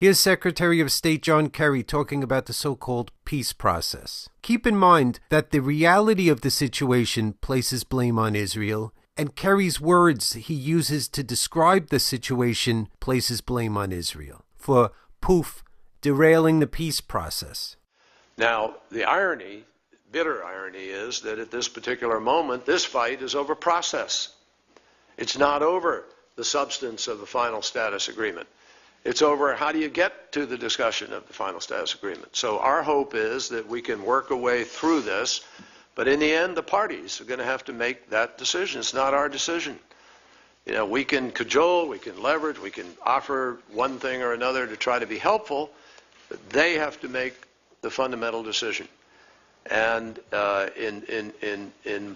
Here's Secretary of State John Kerry talking about the so-called peace process. Keep in mind that the reality of the situation places blame on Israel, and Kerry's words he uses to describe the situation places blame on Israel for, poof, derailing the peace process. Now, the irony, bitter irony, is that at this particular moment, this fight is over process. It's not over the substance of the final status agreement. It's over how do you get to the discussion of the final status agreement. So our hope is that we can work a way through this, but in the end, the parties are going to have to make that decision. It's not our decision. You know, we can cajole, we can leverage, we can offer one thing or another to try to be helpful, but they have to make the fundamental decision. And in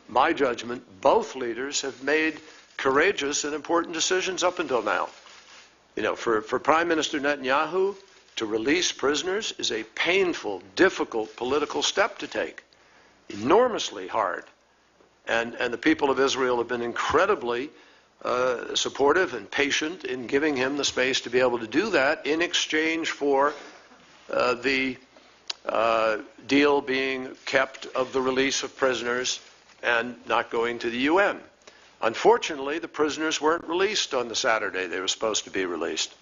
my judgment, both leaders have made courageous and important decisions up until now. You know, for Prime Minister Netanyahu to release prisoners is a painful, difficult political step to take, enormously hard. And the people of Israel have been incredibly supportive and patient in giving him the space to be able to do that in exchange for the deal being kept of the release of prisoners and not going to the UN. Unfortunately, the prisoners weren't released on the Saturday they were supposed to be released.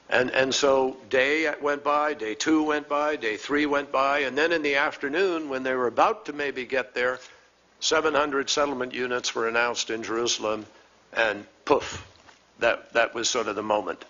And so day went by, day 2 went by, day 3 went by, and then in the afternoon, when they were about to maybe get there, 700 settlement units were announced in Jerusalem, and poof, that was sort of the moment.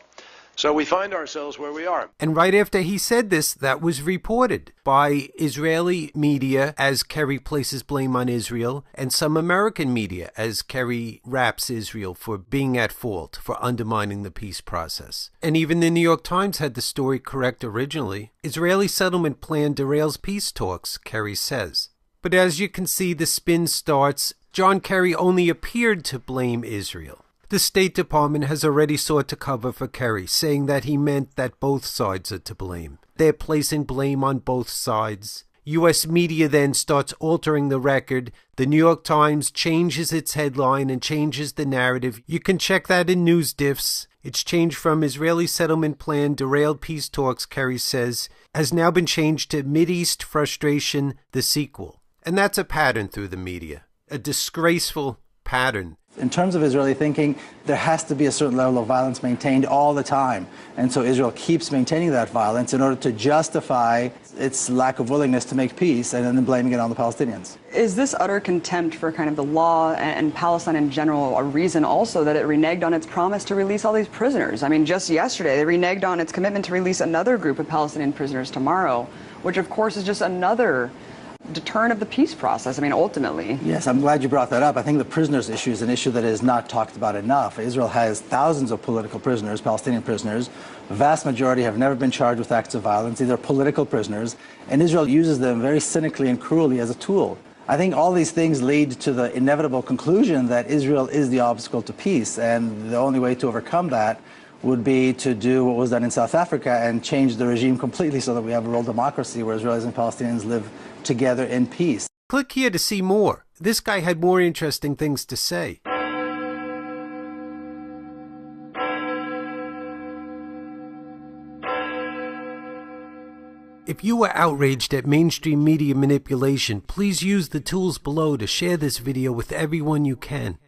So we find ourselves where we are. And right after he said this, that was reported by Israeli media as Kerry places blame on Israel, and some American media as Kerry raps Israel for being at fault, for undermining the peace process. And even the New York Times had the story correct originally. Israeli settlement plan derails peace talks, Kerry says. But as you can see, the spin starts. John Kerry only appeared to blame Israel. The State Department has already sought to cover for Kerry, saying that he meant that both sides are to blame. They're placing blame on both sides. U.S. media then starts altering the record. The New York Times changes its headline and changes the narrative. You can check that in news diffs. It's changed from Israeli settlement plan derailed peace talks, Kerry says, has now been changed to Mideast frustration, the sequel. And that's a pattern through the media, a disgraceful pattern. In terms of Israeli thinking, there has to be a certain level of violence maintained all the time. And so Israel keeps maintaining that violence in order to justify its lack of willingness to make peace and then blaming it on the Palestinians. Is this utter contempt for kind of the law and Palestine in general a reason also that it reneged on its promise to release all these prisoners? I mean, just yesterday, they reneged on its commitment to release another group of Palestinian prisoners tomorrow, which of course is just another deterrent of the peace process, I mean, ultimately. Yes, I'm glad you brought that up. I think the prisoners issue is an issue that is not talked about enough. Israel has thousands of political prisoners, Palestinian prisoners. The vast majority have never been charged with acts of violence. These are political prisoners, and Israel uses them very cynically and cruelly as a tool. I think all these things lead to the inevitable conclusion that Israel is the obstacle to peace, and the only way to overcome that would be to do what was done in South Africa and change the regime completely so that we have a real democracy where Israelis and Palestinians live together in peace. Click here to see more. This guy had more interesting things to say. If you were outraged at mainstream media manipulation, please use the tools below to share this video with everyone you can.